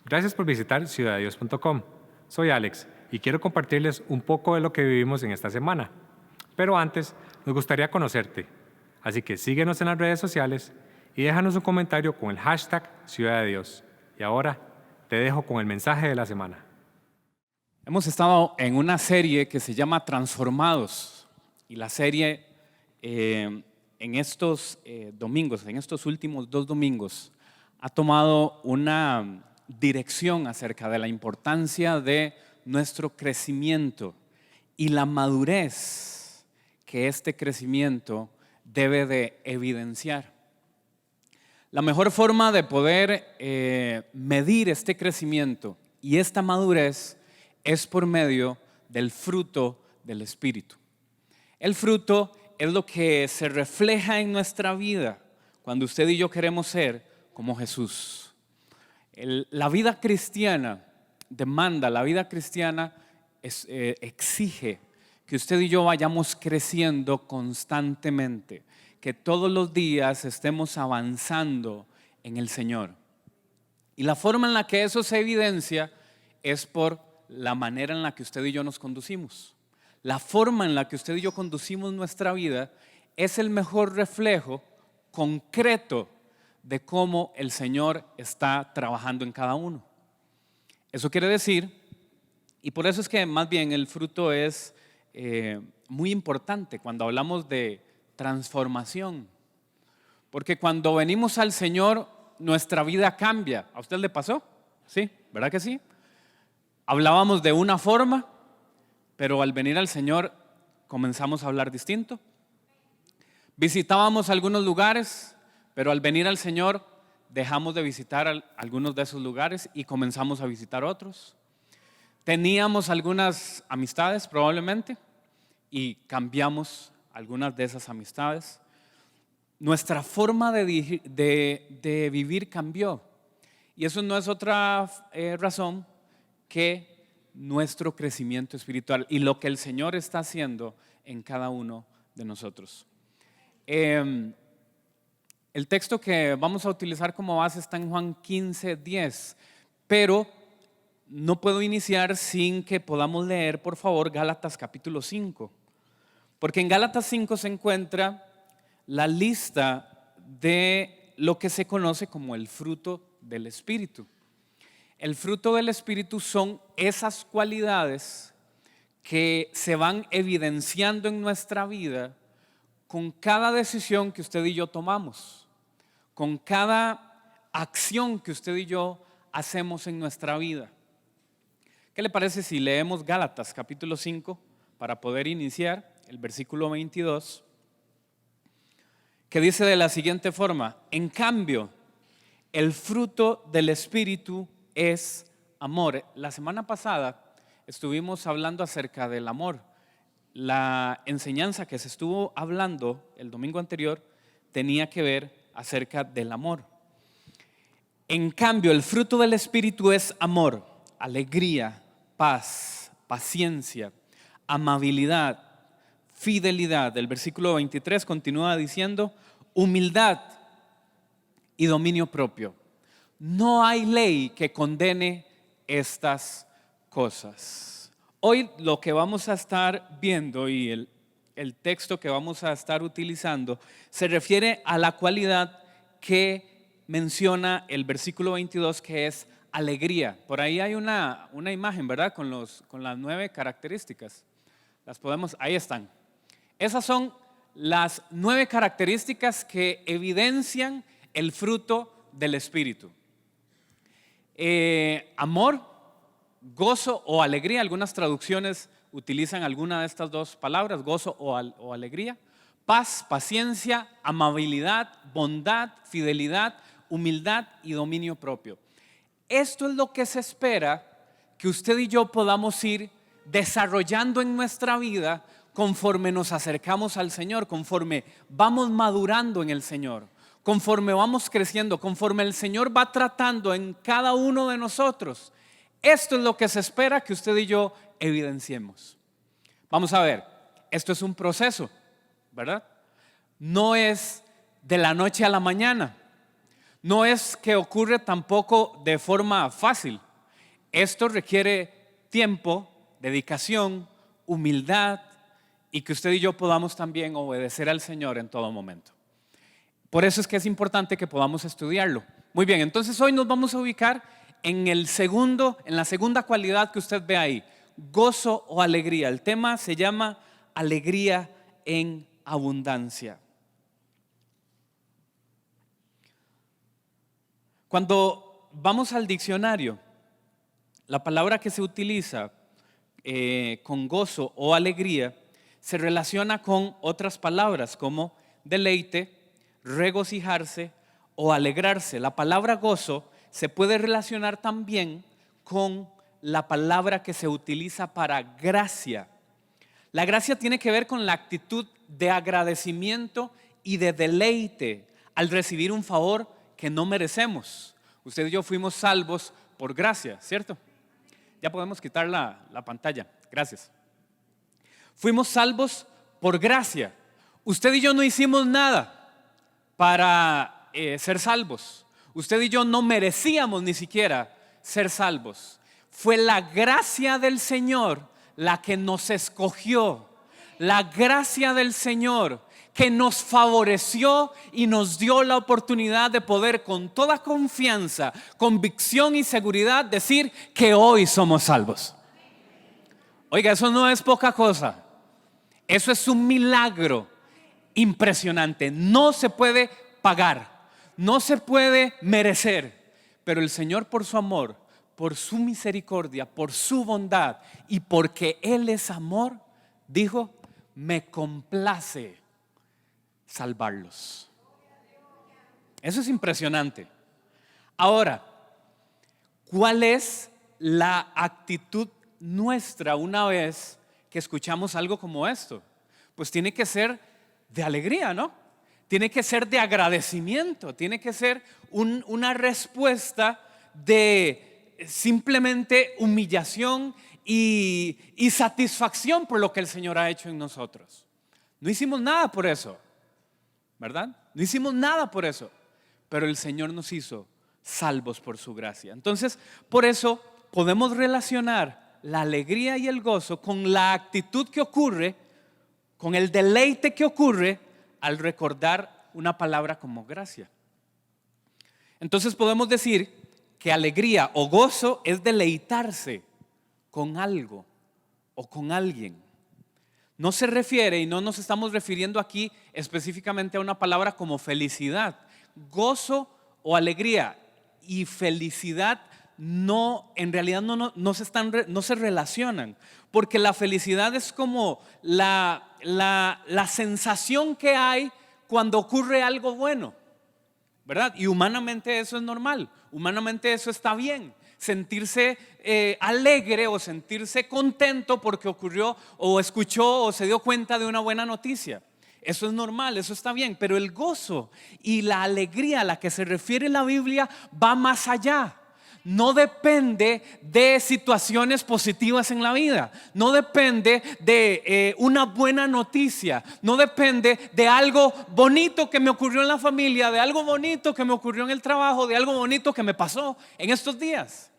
Gracias por visitar ciudadedios.com. Soy Alex y quiero compartirles un poco de lo que vivimos en esta semana. Pero antes, nos gustaría conocerte. Así que síguenos en las redes sociales y déjanos un comentario con el hashtag Ciudad de Dios. Y ahora te dejo con el mensaje de la semana. Hemos estado en una serie que se llama Transformados y la serie en estos domingos, en estos últimos 2 domingos, ha tomado una dirección acerca de la importancia de nuestro crecimiento y la madurez que este crecimiento debe de evidenciar. La mejor forma de poder medir este crecimiento y esta madurez es por medio del fruto del Espíritu. El fruto es lo que se refleja en nuestra vida cuando usted y yo queremos ser como Jesús. La vida cristiana demanda, la vida cristiana exige que usted y yo vayamos creciendo constantemente, que todos los días estemos avanzando en el Señor. Y la forma en la que eso se evidencia es por la manera en la que usted y yo nos conducimos. La forma en la que usted y yo conducimos nuestra vida es el mejor reflejo concreto de cómo el Señor está trabajando en cada uno. Eso quiere decir, y por eso es que más bien el fruto es muy importante cuando hablamos de transformación. Porque cuando venimos al Señor, nuestra vida cambia. ¿A usted le pasó? Sí, ¿verdad que sí? Hablábamos de una forma, pero al venir al Señor comenzamos a hablar distinto. Visitábamos algunos lugares, pero al venir al Señor dejamos de visitar algunos de esos lugares y comenzamos a visitar otros. Teníamos algunas amistades probablemente y cambiamos algunas de esas amistades. Nuestra forma de vivir cambió y eso no es otra razón que nuestro crecimiento espiritual y lo que el Señor está haciendo en cada uno de nosotros. El texto que vamos a utilizar como base está en Juan 15:10, pero no puedo iniciar sin que podamos leer, por favor, Gálatas capítulo 5, porque en Gálatas 5 se encuentra la lista de lo que se conoce como el fruto del Espíritu. El fruto del Espíritu son esas cualidades que se van evidenciando en nuestra vida con cada decisión que usted y yo tomamos, con cada acción que usted y yo hacemos en nuestra vida. ¿Qué le parece si leemos Gálatas capítulo 5 para poder iniciar el versículo 22? Que dice de la siguiente forma: en cambio, el fruto del Espíritu es amor. La semana pasada estuvimos hablando acerca del amor. La enseñanza que se estuvo hablando el domingo anterior tenía que ver acerca del amor. En cambio, el fruto del Espíritu es amor, alegría, paz, paciencia, amabilidad, fidelidad. El versículo 23 continúa diciendo humildad y dominio propio. No hay ley que condene estas cosas. Hoy lo que vamos a estar viendo y el texto que vamos a estar utilizando se refiere a la cualidad que menciona el versículo 22, que es alegría. Por ahí hay una imagen, ¿verdad? Con las 9 características. Ahí están. Esas son las 9 características que evidencian el fruto del Espíritu. Amor, gozo o alegría. Algunas traducciones utilizan alguna de estas dos palabras, gozo o alegría. Paz, paciencia, amabilidad, bondad, fidelidad, humildad y dominio propio. Esto es lo que se espera que usted y yo podamos ir desarrollando en nuestra vida conforme nos acercamos al Señor, conforme vamos madurando en el Señor, conforme vamos creciendo, conforme el Señor va tratando en cada uno de nosotros. Esto es lo que se espera que usted y yo evidenciemos. Vamos a ver, esto es un proceso, ¿verdad? No es de la noche a la mañana. no es que ocurre tampoco de forma fácil. Esto requiere tiempo, dedicación, humildad y que usted y yo podamos también obedecer al Señor en todo momento. Por eso es que es importante que podamos estudiarlo. Muy bien, entonces hoy nos vamos a ubicar en la segunda cualidad que usted ve ahí, gozo o alegría. El tema se llama alegría en abundancia. Cuando vamos al diccionario, la palabra que se utiliza con gozo o alegría se relaciona con otras palabras como deleite, regocijarse o alegrarse. La palabra gozo se puede relacionar también con la palabra que se utiliza para gracia. La gracia tiene que ver con la actitud de agradecimiento y de deleite al recibir un favor que no merecemos. Usted y yo fuimos salvos por gracia, ¿cierto? Ya podemos quitar la pantalla. Gracias. Fuimos salvos por gracia. Usted y yo no hicimos nada para ser salvos. Usted y yo no merecíamos ni siquiera ser salvos. Fue la gracia del Señor la que nos escogió. La gracia del Señor que nos favoreció y nos dio la oportunidad de poder con toda confianza, convicción y seguridad decir que hoy somos salvos. Oiga, eso no es poca cosa. Eso es un milagro impresionante. No se puede pagar, no se puede merecer, pero el Señor por su amor, por su misericordia, por su bondad y porque Él es amor, dijo, me complace salvarlos. Eso es impresionante. Ahora, ¿cuál es la actitud nuestra una vez que escuchamos algo como esto? Pues tiene que ser de alegría, ¿no? Tiene que ser de agradecimiento, tiene que ser una respuesta de simplemente humillación y satisfacción por lo que el Señor ha hecho en nosotros. No hicimos nada por eso, ¿verdad? No hicimos nada por eso, pero el Señor nos hizo salvos por su gracia. Entonces, por eso podemos relacionar la alegría y el gozo con la actitud que ocurre, con el deleite que ocurre al recordar una palabra como gracia. Entonces podemos decir que alegría o gozo es deleitarse con algo o con alguien. No se refiere y no nos estamos refiriendo aquí específicamente a una palabra como felicidad. Gozo o alegría y felicidad en realidad no se relacionan, porque la felicidad es como la sensación que hay cuando ocurre algo bueno, ¿verdad? Y humanamente eso es normal, humanamente eso está bien. Sentirse alegre o sentirse contento porque ocurrió o escuchó o se dio cuenta de una buena noticia. Eso es normal, eso está bien, pero el gozo y la alegría a la que se refiere la Biblia va más allá. No depende de situaciones positivas en la vida, no depende de una buena noticia, no depende de algo bonito que me ocurrió en la familia, de algo bonito que me ocurrió en el trabajo, de algo bonito que me pasó en estos días,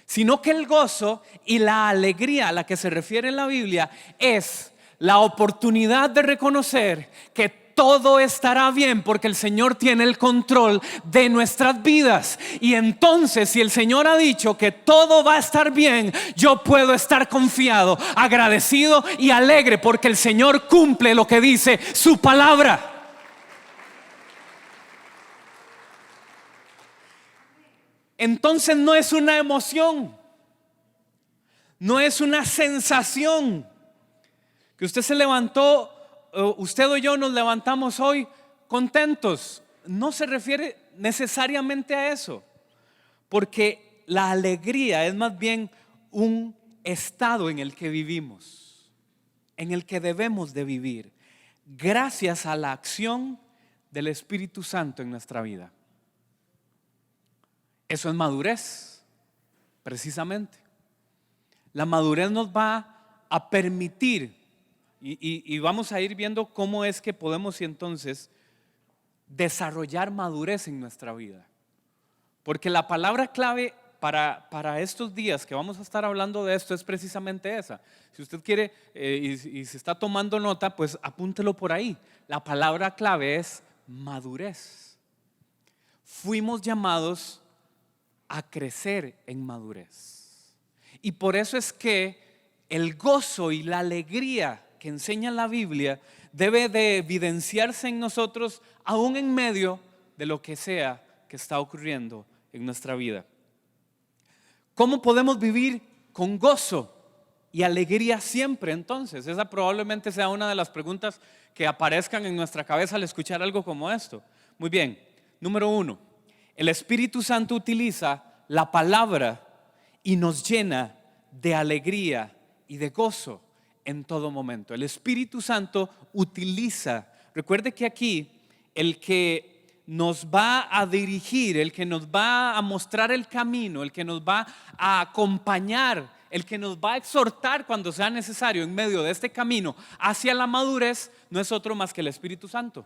sino que el gozo y la alegría a la que se refiere la Biblia es la oportunidad de reconocer que todo estará bien porque el Señor tiene el control de nuestras vidas. Y entonces, si el Señor ha dicho que todo va a estar bien, yo puedo estar confiado, agradecido y alegre porque el Señor cumple lo que dice su palabra. Entonces no es una emoción, no es una sensación que usted se levantó, usted o yo nos levantamos hoy contentos. No se refiere necesariamente a eso, porque la alegría es más bien un estado en el que vivimos, en el que debemos de vivir, gracias a la acción del Espíritu Santo en nuestra vida. Eso es madurez, precisamente. La madurez nos va a permitir, y vamos a ir viendo cómo es que podemos entonces desarrollar madurez en nuestra vida. Porque la palabra clave para estos días que vamos a estar hablando de esto es precisamente esa. Si usted quiere y se está tomando nota, pues apúntelo por ahí. La palabra clave es madurez. Fuimos llamados a crecer en madurez. Y por eso es que el gozo y la alegría que enseña la Biblia debe de evidenciarse en nosotros aún en medio de lo que sea que está ocurriendo en nuestra vida. ¿Cómo podemos vivir con gozo y alegría siempre entonces? Esa probablemente sea una de las preguntas que aparezcan en nuestra cabeza al escuchar algo como esto. Muy bien, número 1, el Espíritu Santo utiliza la palabra y nos llena de alegría y de gozo en todo momento. El Espíritu Santo utiliza, recuerde que aquí el que nos va a dirigir, el que nos va a mostrar el camino, el que nos va a acompañar, el que nos va a exhortar cuando sea necesario en medio de este camino hacia la madurez, no es otro más que el Espíritu Santo.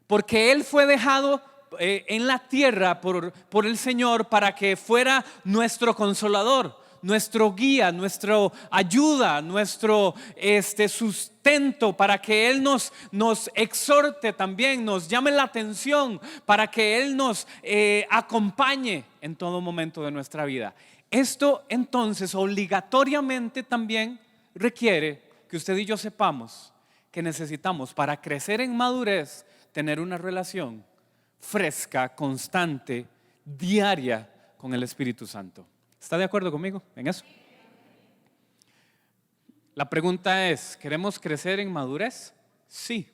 Porque Él fue dejado en la tierra por el Señor para que fuera nuestro consolador, nuestro guía, nuestra ayuda, nuestro sustento, para que Él nos exhorte también, nos llame la atención, para que Él nos acompañe en todo momento de nuestra vida. Esto entonces obligatoriamente también requiere que usted y yo sepamos que necesitamos, para crecer en madurez, tener una relación fresca, constante, diaria con el Espíritu Santo. ¿Está de acuerdo conmigo en eso? La pregunta es, ¿queremos crecer en madurez? Sí.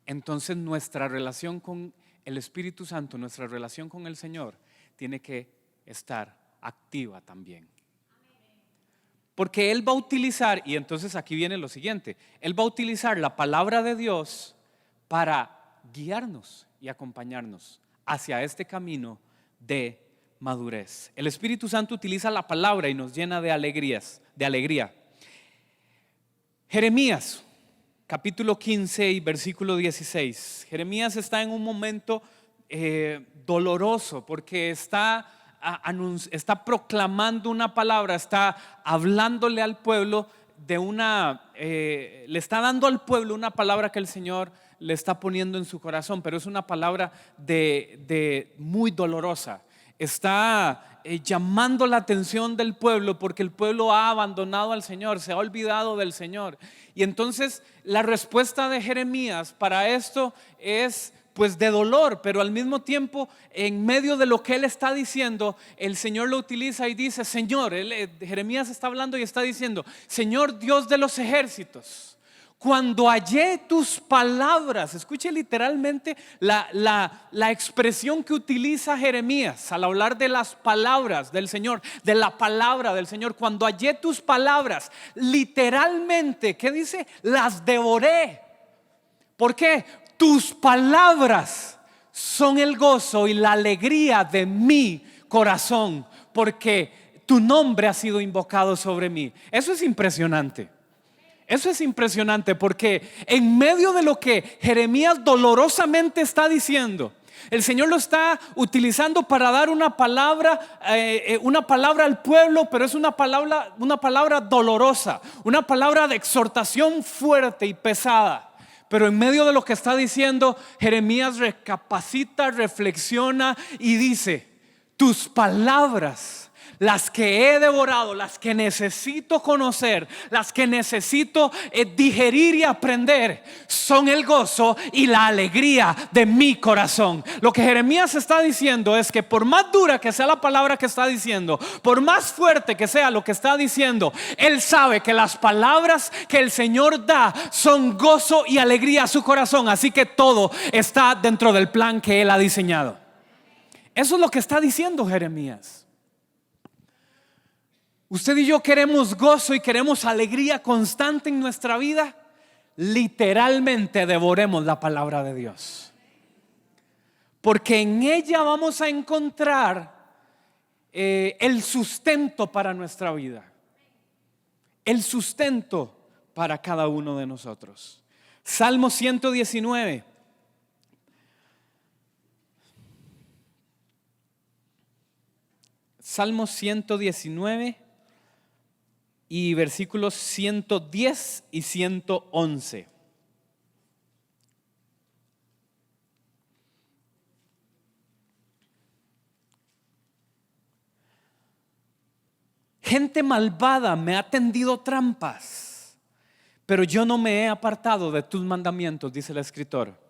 Entonces nuestra relación con el Espíritu Santo, nuestra relación con el Señor, tiene que estar activa también. Porque Él va a utilizar, y entonces aquí viene lo siguiente, Él va a utilizar la palabra de Dios para guiarnos y acompañarnos hacia este camino de madurez. El Espíritu Santo utiliza la palabra y nos llena de alegría. Jeremías, capítulo 15 y versículo 16. Jeremías está en un momento doloroso porque está proclamando una palabra, está hablándole al pueblo le está dando al pueblo una palabra que el Señor le está poniendo en su corazón, pero es una palabra de muy dolorosa. Está llamando la atención del pueblo porque el pueblo ha abandonado al Señor, se ha olvidado del Señor. Y entonces la respuesta de Jeremías para esto es pues de dolor, pero al mismo tiempo en medio de lo que él está diciendo, el Señor lo utiliza y dice, Señor, Jeremías está hablando y está diciendo, Señor Dios de los ejércitos, cuando hallé tus palabras, escuche literalmente la expresión que utiliza Jeremías al hablar de las palabras del Señor, de la palabra del Señor. Cuando hallé tus palabras, literalmente, ¿qué dice? Las devoré. ¿Por qué? Tus palabras son el gozo y la alegría de mi corazón, porque tu nombre ha sido invocado sobre mí. Eso es impresionante. Eso es impresionante porque en medio de lo que Jeremías dolorosamente está diciendo, el Señor lo está utilizando para dar una palabra al pueblo, pero es una palabra dolorosa, una palabra de exhortación fuerte y pesada. Pero en medio de lo que está diciendo, Jeremías recapacita, reflexiona y dice, tus palabras, las que he devorado, las que necesito conocer, las que necesito digerir y aprender, son el gozo y la alegría de mi corazón. Lo que Jeremías está diciendo es que por más dura que sea la palabra que está diciendo, por más fuerte que sea lo que está diciendo, él sabe que las palabras que el Señor da son gozo y alegría a su corazón. Así que todo está dentro del plan que él ha diseñado. Eso es lo que está diciendo Jeremías. Usted y yo queremos gozo y queremos alegría constante en nuestra vida. Literalmente devoremos la palabra de Dios, porque en ella vamos a encontrar el sustento para nuestra vida, el sustento para cada uno de nosotros. Salmo 119. Salmo 119 y versículos 110 y 111. Gente malvada me ha tendido trampas, pero yo no me he apartado de tus mandamientos, dice el escritor.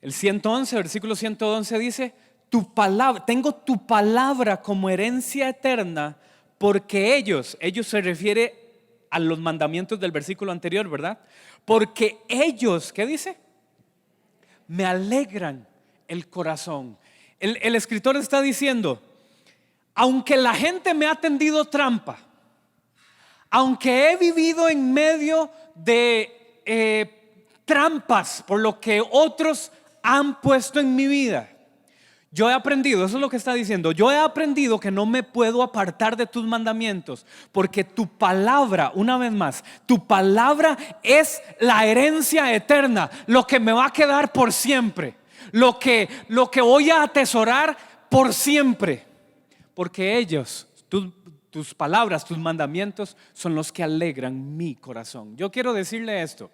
El 111, versículo 111 dice: tengo tu palabra como herencia eterna, porque ellos se refiere a los mandamientos del versículo anterior, ¿verdad? Porque ellos, ¿qué dice? Me alegran el corazón. El escritor está diciendo: aunque la gente me ha tendido trampa, aunque he vivido en medio de trampas por lo que otros han puesto en mi vida, yo he aprendido, eso es lo que está diciendo, yo he aprendido que no me puedo apartar de tus mandamientos, porque tu palabra, una vez más, tu palabra es la herencia eterna, lo que me va a quedar por siempre, lo que voy a atesorar por siempre. Porque ellos, tus palabras, tus mandamientos son los que alegran mi corazón. Yo quiero decirle esto: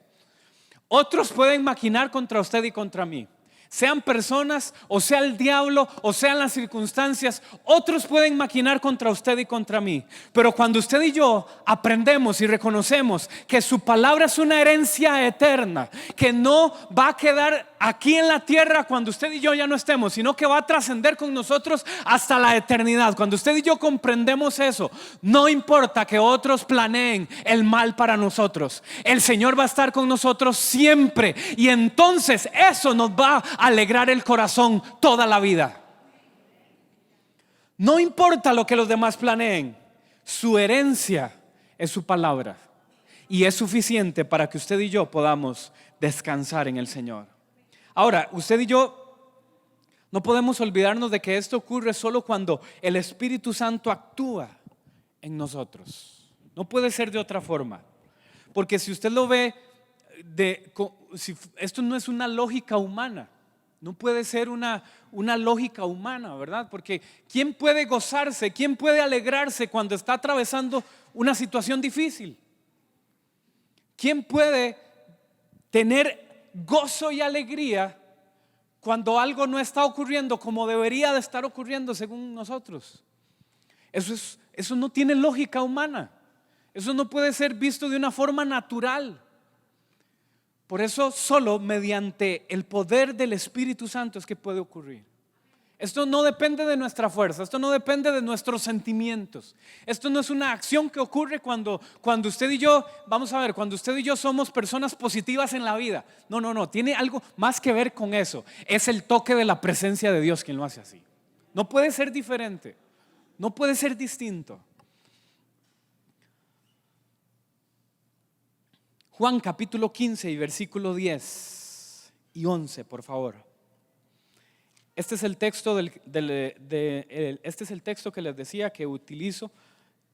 otros pueden maquinar contra usted y contra mí, sean personas, o sea el diablo, o sean las circunstancias. Otros pueden maquinar contra usted y contra mí, pero cuando usted y yo aprendemos y reconocemos que su palabra es una herencia eterna, que no va a quedar aquí en la tierra cuando usted y yo ya no estemos, sino que va a trascender con nosotros hasta la eternidad. Cuando usted y yo comprendemos eso, no importa que otros planeen el mal para nosotros, el Señor va a estar con nosotros siempre, y entonces eso nos va a alegrar el corazón toda la vida. No importa lo que los demás planeen, su herencia es su palabra, y es suficiente para que usted y yo podamos descansar en el Señor. Ahora, usted y yo no podemos olvidarnos de que esto ocurre solo cuando el Espíritu Santo actúa en nosotros. No puede ser de otra forma, porque si usted lo ve, esto no es una lógica humana. No puede ser una lógica humana, ¿verdad? Porque ¿quién puede gozarse? ¿Quién puede alegrarse cuando está atravesando una situación difícil? ¿Quién puede tener gozo y alegría cuando algo no está ocurriendo como debería de estar ocurriendo según nosotros? Eso no tiene lógica humana. Eso no puede ser visto de una forma natural. Por eso solo mediante el poder del Espíritu Santo es que puede ocurrir. Esto no depende de nuestra fuerza, esto no depende de nuestros sentimientos. Esto no es una acción que ocurre cuando usted y yo, vamos a ver, cuando usted y yo somos personas positivas en la vida. No, tiene algo más que ver con eso. Es el toque de la presencia de Dios quien lo hace así. No puede ser diferente, no puede ser distinto. Juan capítulo 15 y versículo 10 y 11, por favor. Este es el texto este es el texto que les decía que utilizo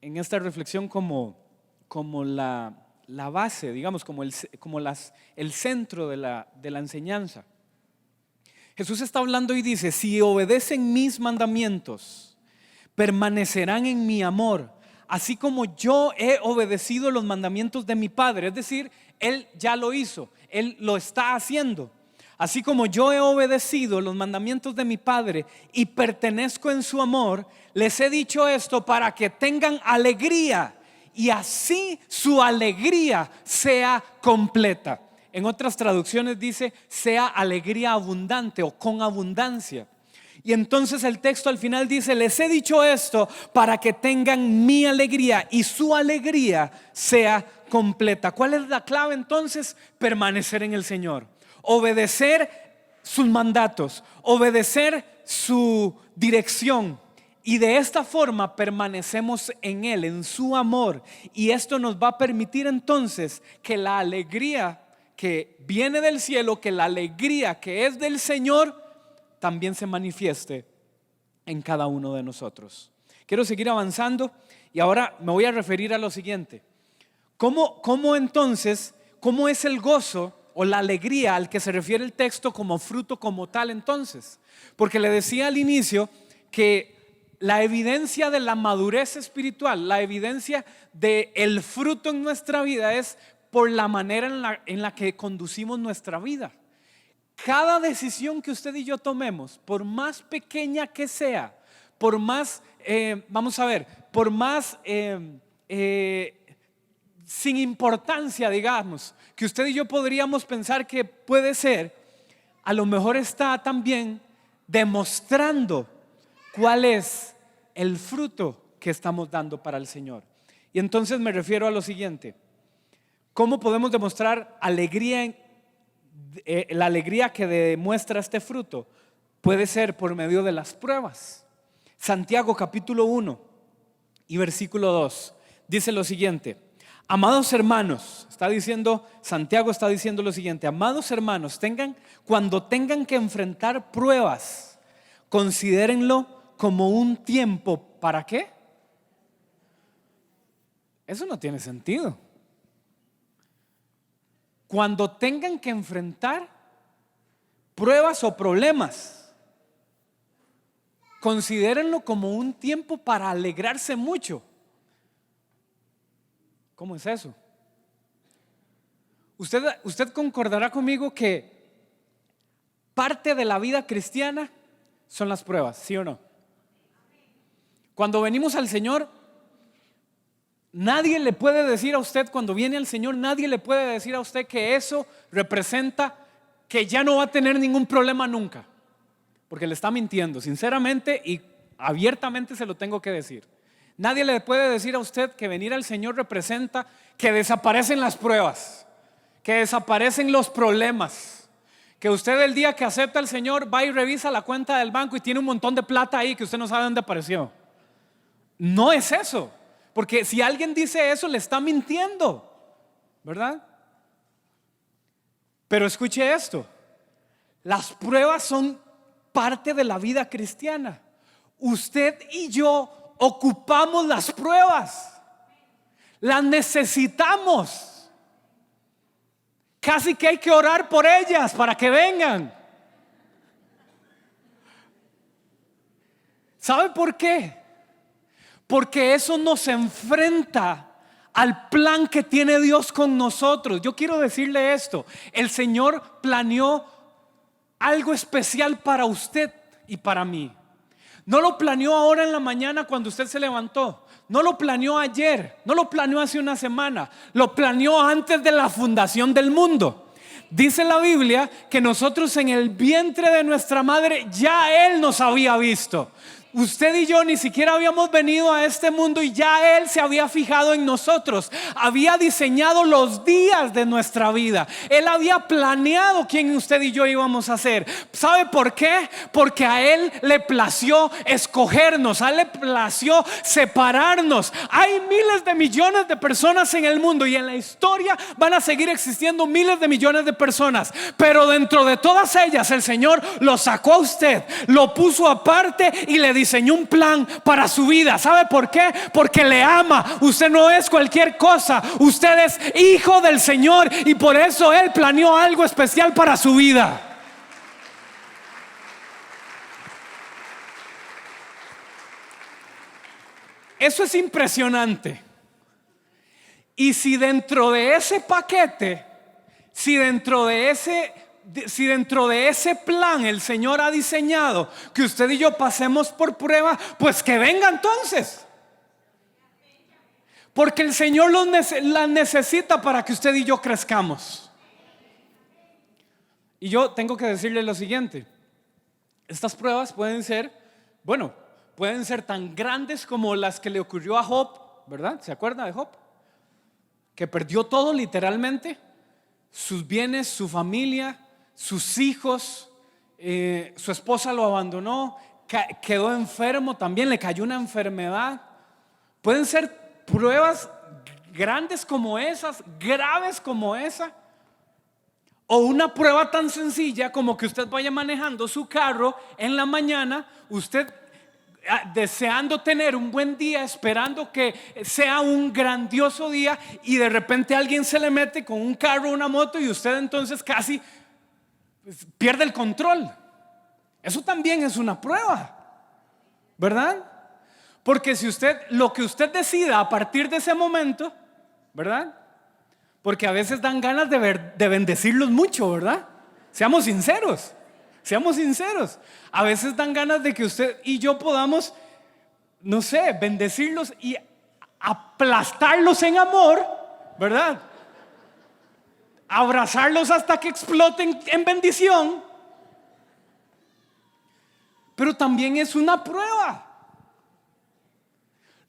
en esta reflexión como la base, digamos, como el centro de la enseñanza. Jesús está hablando y dice: si obedecen mis mandamientos, permanecerán en mi amor, así como yo he obedecido los mandamientos de mi Padre. Es decir, Él ya lo hizo, Él lo está haciendo. Así como yo he obedecido los mandamientos de mi Padre y pertenezco en su amor, les he dicho esto para que tengan alegría y así su alegría sea completa. En otras traducciones dice sea alegría abundante o con abundancia. Y entonces el texto al final dice: les he dicho esto para que tengan mi alegría y su alegría sea completa. ¿Cuál es la clave entonces? Permanecer en el Señor, obedecer sus mandatos, obedecer su dirección. Y de esta forma permanecemos en Él, en su amor. Y esto nos va a permitir entonces que la alegría que viene del cielo, que la alegría que es del Señor, también se manifieste en cada uno de nosotros. Quiero seguir avanzando y ahora me voy a referir a lo siguiente. ¿Cómo entonces, cómo es el gozo o la alegría al que se refiere el texto como fruto como tal entonces? Porque le decía al inicio que la evidencia de la madurez espiritual, la evidencia del fruto en nuestra vida es por la manera en la que conducimos nuestra vida. Cada decisión que usted y yo tomemos, por más pequeña que sea, por más, por más sin importancia, digamos, que usted y yo podríamos pensar que puede ser, a lo mejor está también demostrando cuál es el fruto que estamos dando para el Señor. Y entonces me refiero a lo siguiente: ¿cómo podemos demostrar alegría? La alegría que demuestra este fruto puede ser por medio de las pruebas. Santiago capítulo 1 y versículo 2 dice lo siguiente: amados hermanos, Santiago está diciendo lo siguiente: amados hermanos, cuando tengan que enfrentar pruebas, considérenlo como un tiempo. ¿Para qué? Eso no tiene sentido. Cuando tengan que enfrentar pruebas o problemas, considérenlo como un tiempo para alegrarse mucho. ¿Cómo es eso? Usted concordará conmigo que parte de la vida cristiana son las pruebas, ¿sí o no? Cuando venimos al Señor, nadie le puede decir a usted, cuando viene al Señor, nadie le puede decir a usted que eso representa que ya no va a tener ningún problema nunca, porque le está mintiendo, sinceramente y abiertamente se lo tengo que decir. Nadie le puede decir a usted que venir al Señor representa que desaparecen las pruebas, que desaparecen los problemas, que usted el día que acepta al Señor va y revisa la cuenta del banco y tiene un montón de plata ahí que usted no sabe dónde apareció. No es eso, porque si alguien dice eso le está mintiendo, ¿verdad? Pero escuche esto: las pruebas son parte de la vida cristiana. Usted y yo ocupamos las pruebas, las necesitamos. Casi que hay que orar por ellas para que vengan. ¿Sabe por qué? Porque eso nos enfrenta al plan que tiene Dios con nosotros. Yo quiero decirle esto: el Señor planeó algo especial para usted y para mí. No lo planeó ahora en la mañana cuando usted se levantó. No lo planeó ayer. No lo planeó hace una semana. Lo planeó antes de la fundación del mundo. Dice la Biblia que nosotros en el vientre de nuestra madre ya Él nos había visto. Usted y yo ni siquiera habíamos venido a este mundo y ya Él se había fijado en nosotros. Había diseñado los días de nuestra vida. Él había planeado quién usted y yo íbamos a ser. ¿Sabe por qué? Porque a Él le plació escogernos. A Él le plació separarnos. Hay miles de millones de personas en el mundo y en la historia van a seguir existiendo miles de millones de personas. Pero dentro de todas ellas el Señor lo sacó a usted, lo puso aparte y le diseñó un plan para su vida. ¿Sabe por qué? Porque le ama. Usted no es cualquier cosa. Usted es hijo del Señor y por eso Él planeó algo especial para su vida. Eso es impresionante. Y si dentro de ese paquete, si dentro de ese plan el Señor ha diseñado que usted y yo pasemos por prueba, pues que venga entonces. Porque el Señor las necesita para que usted y yo crezcamos. Y yo tengo que decirle lo siguiente: estas pruebas pueden ser tan grandes como las que le ocurrió a Job, ¿verdad? ¿Se acuerda de Job? Que perdió todo literalmente, sus bienes, su familia, sus hijos, su esposa lo abandonó, quedó enfermo también, le cayó una enfermedad. Pueden ser pruebas grandes como esas, graves como esa, o una prueba tan sencilla como que usted vaya manejando su carro en la mañana, usted deseando tener un buen día, esperando que sea un grandioso día, y de repente alguien se le mete con un carro, una moto, y usted entonces casi pierde el control. Eso también es una prueba, ¿verdad? Porque si lo que usted decida a partir de ese momento, ¿verdad? Porque a veces dan ganas de bendecirlos mucho, ¿verdad? Seamos sinceros. A veces dan ganas de que usted y yo podamos, no sé, bendecirlos y aplastarlos en amor, ¿verdad? Abrazarlos hasta que exploten en bendición. Pero también es una prueba.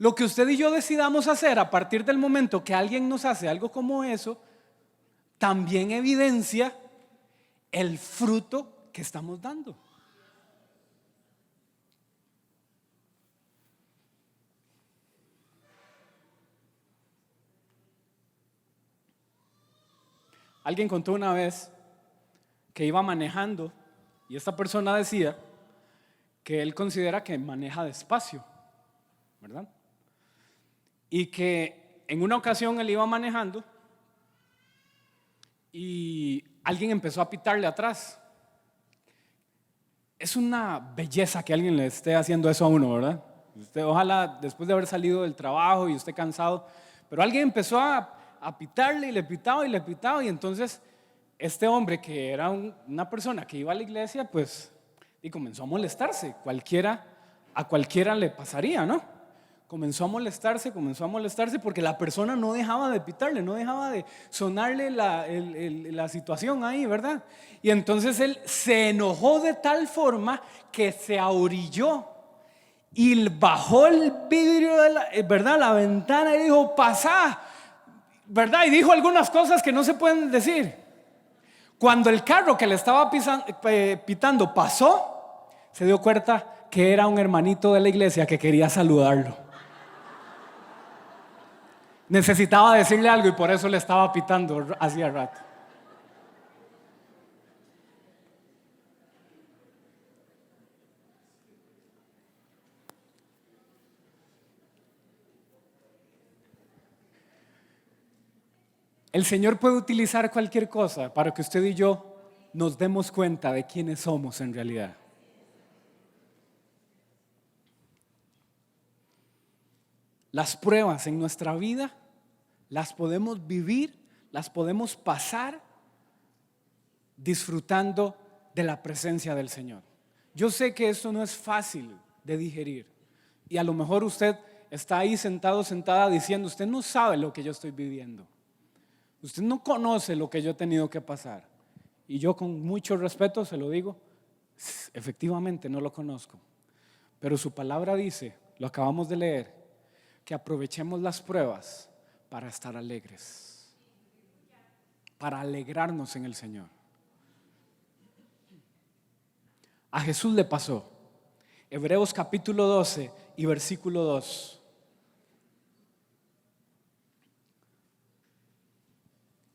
Lo que usted y yo decidamos hacer a partir del momento que alguien nos hace algo como eso, también evidencia el fruto que estamos dando. Alguien contó una vez que iba manejando y esta persona decía que él considera que maneja despacio, ¿verdad? Y que en una ocasión él iba manejando y alguien empezó a pitarle atrás. Es una belleza que alguien le esté haciendo eso a uno, ¿verdad? Usted, ojalá después de haber salido del trabajo y usted cansado, pero alguien empezó a pitarle y le pitaba y entonces este hombre que era una persona que iba a la iglesia, pues y comenzó a molestarse. A cualquiera le pasaría, ¿no? Comenzó a molestarse porque la persona no dejaba de pitarle, no dejaba de sonarle la situación ahí, ¿verdad? Y entonces él se enojó de tal forma que se ahorilló y bajó el vidrio ¿verdad? La ventana y dijo, pasá, ¿verdad? Y dijo algunas cosas que no se pueden decir. Cuando el carro que le estaba pitando pasó, se dio cuenta que era un hermanito de la iglesia que quería saludarlo. Necesitaba decirle algo y por eso le estaba pitando hacía rato. El Señor puede utilizar cualquier cosa para que usted y yo nos demos cuenta de quiénes somos en realidad. Las pruebas en nuestra vida las podemos vivir, las podemos pasar disfrutando de la presencia del Señor. Yo sé que esto no es fácil de digerir y a lo mejor usted está ahí sentado, sentada diciendo, usted no sabe lo que yo estoy viviendo. Usted no conoce lo que yo he tenido que pasar. Y yo con mucho respeto se lo digo, efectivamente no lo conozco. Pero su palabra dice, lo acabamos de leer, que aprovechemos las pruebas para estar alegres, para alegrarnos en el Señor. A Jesús le pasó. Hebreos capítulo 12 y versículo 2.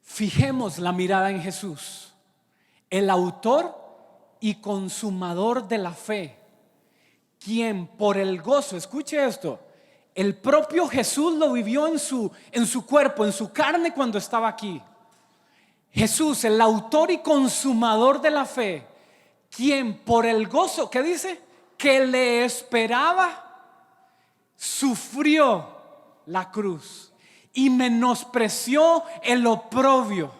Fijemos la mirada en Jesús, el autor y consumador de la fe, quien por el gozo, escuche esto, el propio Jesús lo vivió en su cuerpo, en su carne cuando estaba aquí. Jesús, el autor y consumador de la fe, quien por el gozo, ¿qué dice? Que le esperaba, sufrió la cruz y menospreció el oprobio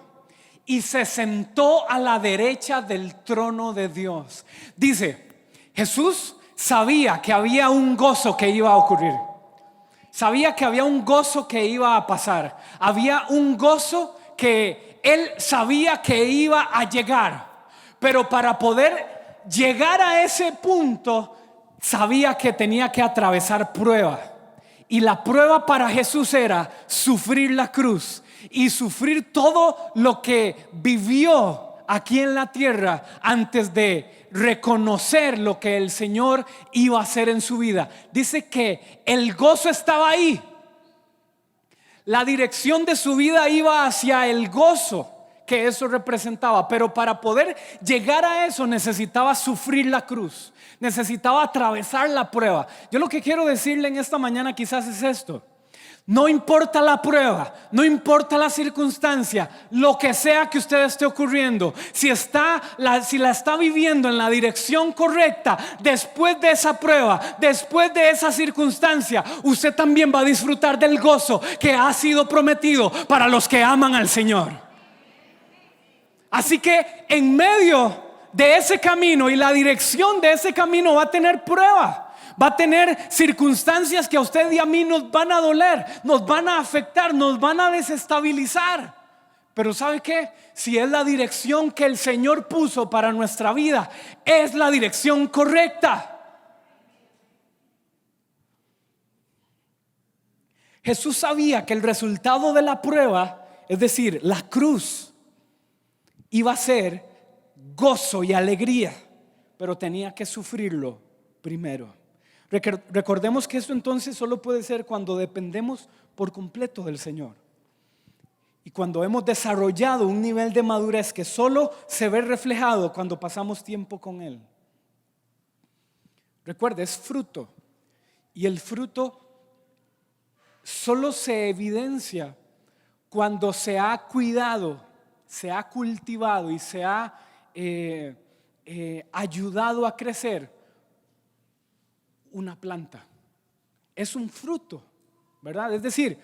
y se sentó a la derecha del trono de Dios. Dice, Jesús sabía que había un gozo que iba a ocurrir. Sabía que había un gozo que iba a pasar. Había un gozo que él sabía que iba a llegar. Pero para poder llegar a ese punto, sabía que tenía que atravesar prueba. Y la prueba para Jesús era sufrir la cruz y sufrir todo lo que vivió aquí en la tierra antes de reconocer lo que el Señor iba a hacer en su vida. Dice que el gozo estaba ahí. La dirección de su vida iba hacia el gozo que eso representaba, pero para poder llegar a eso necesitaba sufrir la cruz, necesitaba atravesar la prueba. Yo lo que quiero decirle en esta mañana quizás es esto: No importa la prueba, no importa la circunstancia, lo que sea que usted esté ocurriendo, si la está viviendo en la dirección correcta, después de esa prueba, después de esa circunstancia, usted también va a disfrutar del gozo que ha sido prometido para los que aman al Señor. Así que en medio de ese camino y la dirección de ese camino va a tener prueba. Va a tener circunstancias que a usted y a mí nos van a doler, nos van a afectar, nos van a desestabilizar. Pero ¿sabe qué? Si es la dirección que el Señor puso para nuestra vida, es la dirección correcta. Jesús sabía que el resultado de la prueba, es decir, la cruz, iba a ser gozo y alegría, pero tenía que sufrirlo primero. Recordemos que esto entonces solo puede ser cuando dependemos por completo del Señor y cuando hemos desarrollado un nivel de madurez que solo se ve reflejado cuando pasamos tiempo con Él. Recuerde, es fruto, y el fruto solo se evidencia cuando se ha cuidado, se ha cultivado y se ha ayudado a crecer una planta. Es un fruto, ¿verdad? Es decir,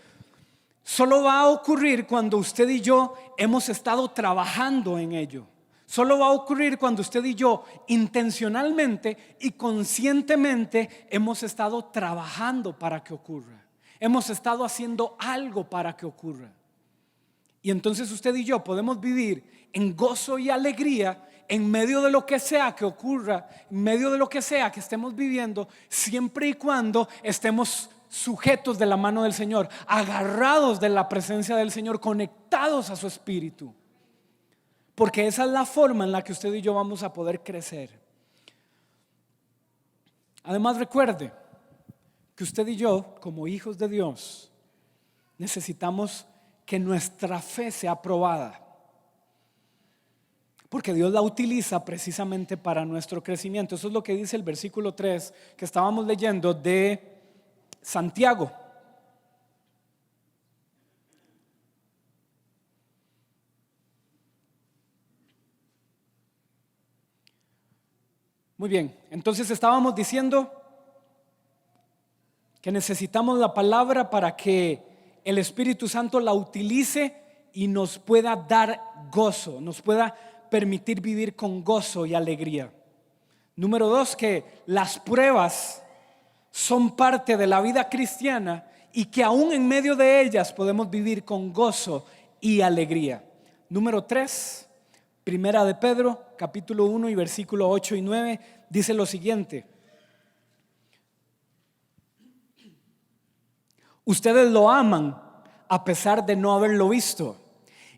solo va a ocurrir cuando usted y yo hemos estado trabajando en ello. Solo va a ocurrir cuando usted y yo intencionalmente y conscientemente hemos estado trabajando para que ocurra. Hemos estado haciendo algo para que ocurra. Y entonces usted y yo podemos vivir en gozo y alegría en medio de lo que sea que ocurra, en medio de lo que sea que estemos viviendo, siempre y cuando estemos sujetos de la mano del Señor, agarrados de la presencia del Señor, conectados a su Espíritu. Porque esa es la forma en la que usted y yo vamos a poder crecer. Además, recuerde que usted y yo, como hijos de Dios, necesitamos que nuestra fe sea probada, porque Dios la utiliza precisamente para nuestro crecimiento. Eso es lo que dice el versículo 3 que estábamos leyendo de Santiago. Muy bien, entonces estábamos diciendo que necesitamos la palabra para que el Espíritu Santo la utilice y nos pueda dar gozo, nos pueda permitir vivir con gozo y alegría. Número 2, que las pruebas son parte de la vida cristiana y que aún en medio de ellas podemos vivir con gozo y alegría. Número 3, Primera de Pedro, capítulo 1 y versículo 8 y 9, dice lo siguiente: ustedes lo aman a pesar de no haberlo visto,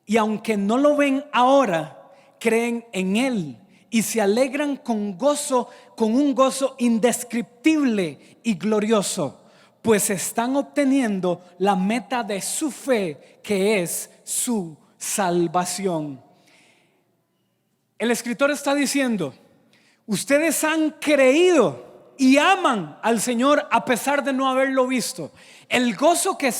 y aunque no lo ven ahora, creen en Él y se alegran con gozo, con un gozo indescriptible y glorioso, pues están obteniendo la meta de su fe, que es su salvación. El escritor está diciendo: ustedes han creído y aman al Señor a pesar de no haberlo visto. El gozo que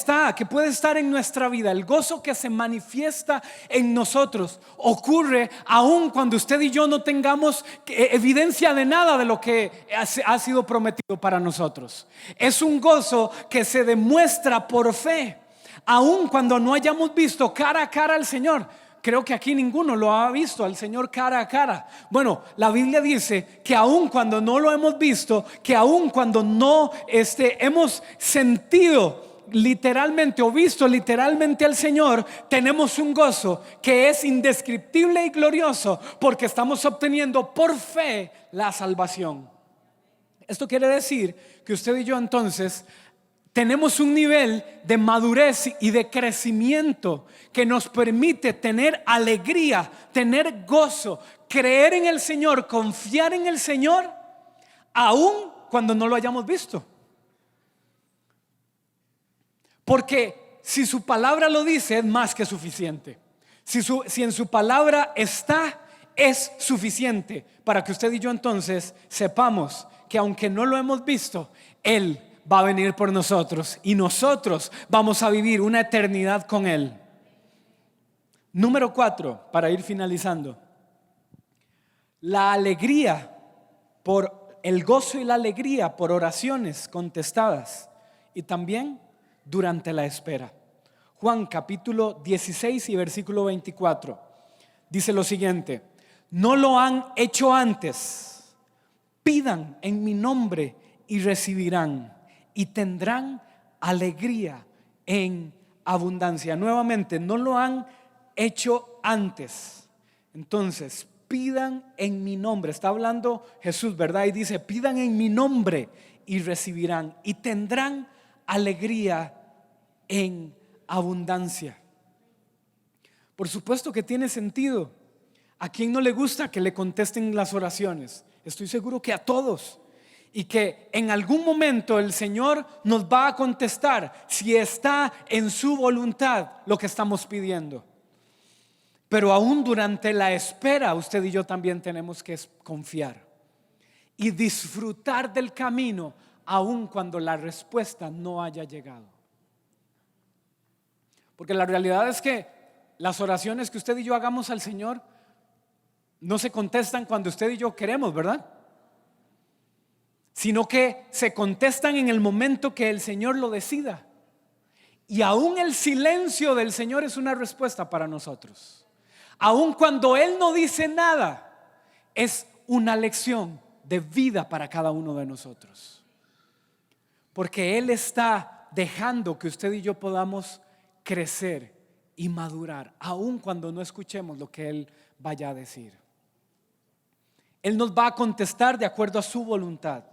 puede estar en nuestra vida, el gozo que se manifiesta en nosotros, ocurre aun cuando usted y yo no tengamos evidencia de nada de lo que ha sido prometido para nosotros. Es un gozo que se demuestra por fe, aun cuando no hayamos visto cara a cara al Señor. Creo que aquí ninguno lo ha visto al Señor cara a cara. Bueno, la Biblia dice que aun cuando no lo hemos visto, que aun cuando no hemos sentido literalmente o visto literalmente al Señor, tenemos un gozo que es indescriptible y glorioso, porque estamos obteniendo por fe la salvación. Esto quiere decir que usted y yo entonces tenemos un nivel de madurez y de crecimiento que nos permite tener alegría, tener gozo, creer en el Señor, confiar en el Señor, aun cuando no lo hayamos visto. Porque si su palabra lo dice, es más que suficiente. Si en su palabra está, es suficiente para que usted y yo entonces sepamos que aunque no lo hemos visto, Él va a venir por nosotros y nosotros vamos a vivir una eternidad con Él. Número 4, para ir finalizando. La alegría por el gozo y la alegría por oraciones contestadas y también durante la espera. Juan capítulo 16 y versículo 24 dice lo siguiente: no lo han hecho antes, pidan en mi nombre y recibirán y tendrán alegría en abundancia. Nuevamente, no lo han hecho antes. Entonces, pidan en mi nombre. Está hablando Jesús, ¿verdad? Y dice, pidan en mi nombre y recibirán y tendrán alegría en abundancia. Por supuesto que tiene sentido. ¿A quién no le gusta que le contesten las oraciones? Estoy seguro que a todos. Y que en algún momento el Señor nos va a contestar si está en su voluntad lo que estamos pidiendo. Pero aún durante la espera, usted y yo también tenemos que confiar y disfrutar del camino, aun cuando la respuesta no haya llegado. Porque la realidad es que las oraciones que usted y yo hagamos al Señor no se contestan cuando usted y yo queremos, ¿verdad? Sino que se contestan en el momento que el Señor lo decida. Y aún el silencio del Señor es una respuesta para nosotros. Aun cuando Él no dice nada, es una lección de vida para cada uno de nosotros. Porque Él está dejando que usted y yo podamos crecer y madurar, aun cuando no escuchemos lo que Él vaya a decir. Él nos va a contestar de acuerdo a su voluntad.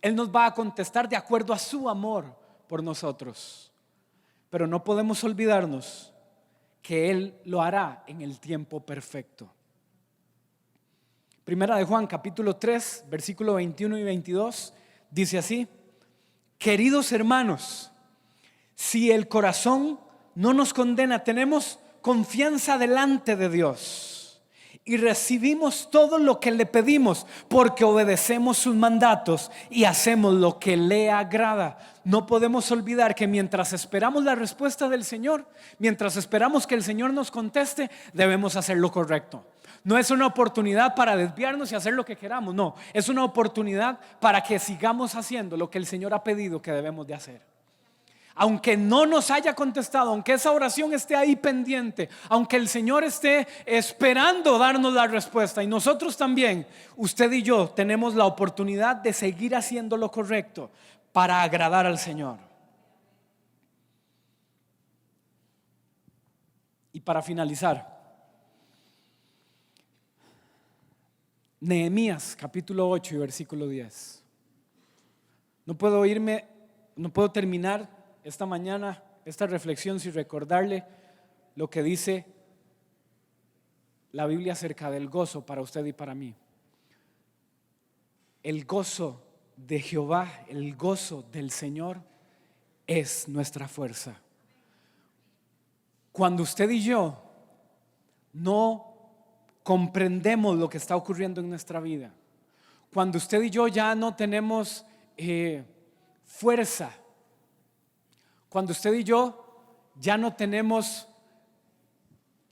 Él nos va a contestar de acuerdo a su amor por nosotros. Pero no podemos olvidarnos que Él lo hará en el tiempo perfecto. Primera de Juan capítulo 3 versículo 21 y 22 dice así: queridos hermanos, si el corazón no nos condena, tenemos confianza delante de Dios y recibimos todo lo que le pedimos porque obedecemos sus mandatos y hacemos lo que le agrada. No podemos olvidar que mientras esperamos la respuesta del Señor, mientras esperamos que el Señor nos conteste, debemos hacer lo correcto. No es una oportunidad para desviarnos y hacer lo que queramos, no, es una oportunidad para que sigamos haciendo lo que el Señor ha pedido que debemos de hacer. Aunque no nos haya contestado, aunque esa oración esté ahí pendiente, aunque el Señor esté esperando darnos la respuesta, y nosotros también, usted y yo tenemos la oportunidad de seguir haciendo lo correcto para agradar al Señor. Y para finalizar, Nehemías capítulo 8 y versículo 10. No puedo terminar esta mañana esta reflexión sin recordarle lo que dice la Biblia acerca del gozo para usted y para mí. El gozo de Jehová, el gozo del Señor es nuestra fuerza. Cuando usted y yo no comprendemos lo que está ocurriendo en nuestra vida, cuando usted y yo ya no tenemos fuerza, cuando usted y yo ya no tenemos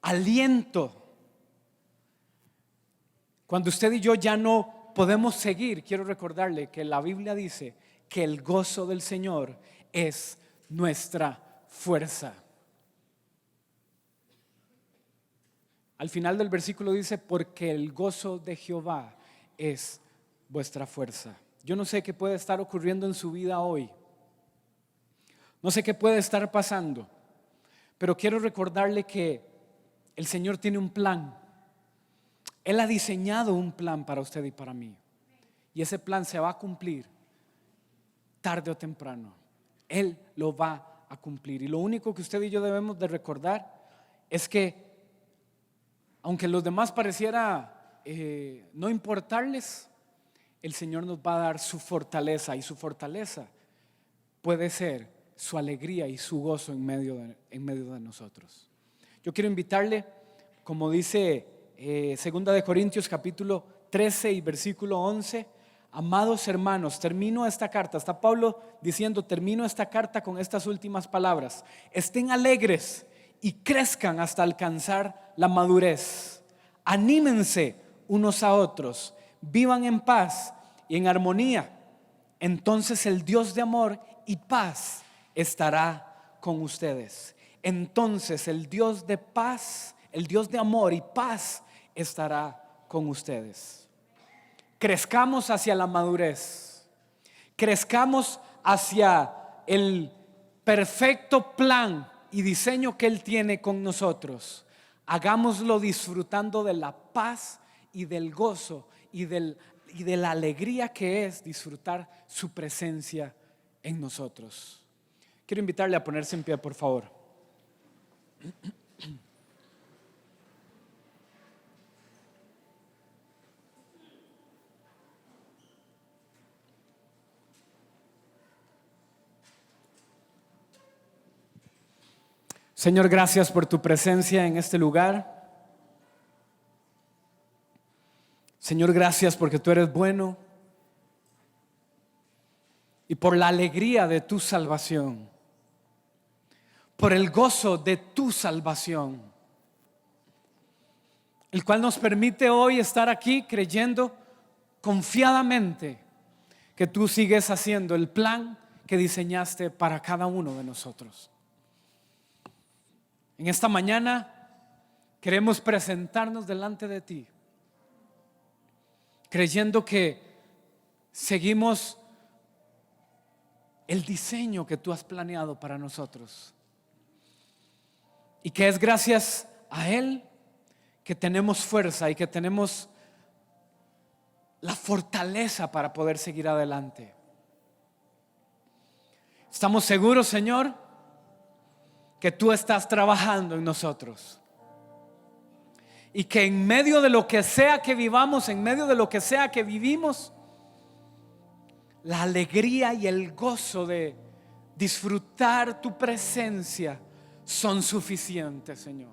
aliento, cuando usted y yo ya no podemos seguir, quiero recordarle que la Biblia dice que el gozo del Señor es nuestra fuerza. Al final del versículo dice, porque el gozo de Jehová es vuestra fuerza. Yo no sé qué puede estar ocurriendo en su vida hoy. No sé qué puede estar pasando, pero quiero recordarle que el Señor tiene un plan. Él ha diseñado un plan para usted y para mí. Y ese plan se va a cumplir tarde o temprano. Él lo va a cumplir. Y lo único que usted y yo debemos de recordar es que, aunque los demás pareciera no importarles, el Señor nos va a dar su fortaleza. Y su fortaleza puede ser su alegría y su gozo en medio de nosotros. Yo quiero invitarle, como dice 2 de Corintios capítulo 13 y versículo 11, Amados hermanos, termino esta carta. Está Pablo diciendo, termino esta carta con estas últimas palabras. Estén alegres y crezcan hasta alcanzar la madurez. Anímense unos a otros. Vivan en paz y en armonía. Entonces el Dios de amor y paz estará con ustedes. Entonces el Dios de paz, el Dios de amor y paz estará con ustedes. Crezcamos hacia la madurez. Crezcamos hacia el perfecto plan y diseño que Él tiene con nosotros. Hagámoslo disfrutando de la paz y del gozo y de la alegría que es disfrutar su presencia en nosotros. Quiero invitarle a ponerse en pie, por favor. Señor, gracias por tu presencia en este lugar. Señor, gracias porque tú eres bueno y por la alegría de tu salvación, por el gozo de tu salvación, el cual nos permite hoy estar aquí creyendo confiadamente que tú sigues haciendo el plan que diseñaste para cada uno de nosotros. En esta mañana queremos presentarnos delante de ti, creyendo que seguimos el diseño que tú has planeado para nosotros y que es gracias a Él que tenemos fuerza y que tenemos la fortaleza para poder seguir adelante. Estamos seguros, Señor, que tú estás trabajando en nosotros y que en medio de lo que sea que vivamos, en medio de lo que sea que vivimos, la alegría y el gozo de disfrutar tu presencia son suficientes, Señor.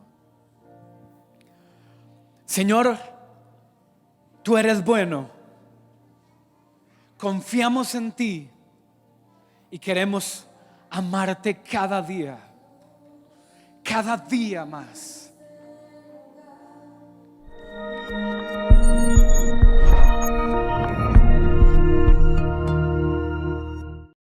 Señor, tú eres bueno, confiamos en ti y queremos amarte cada día más.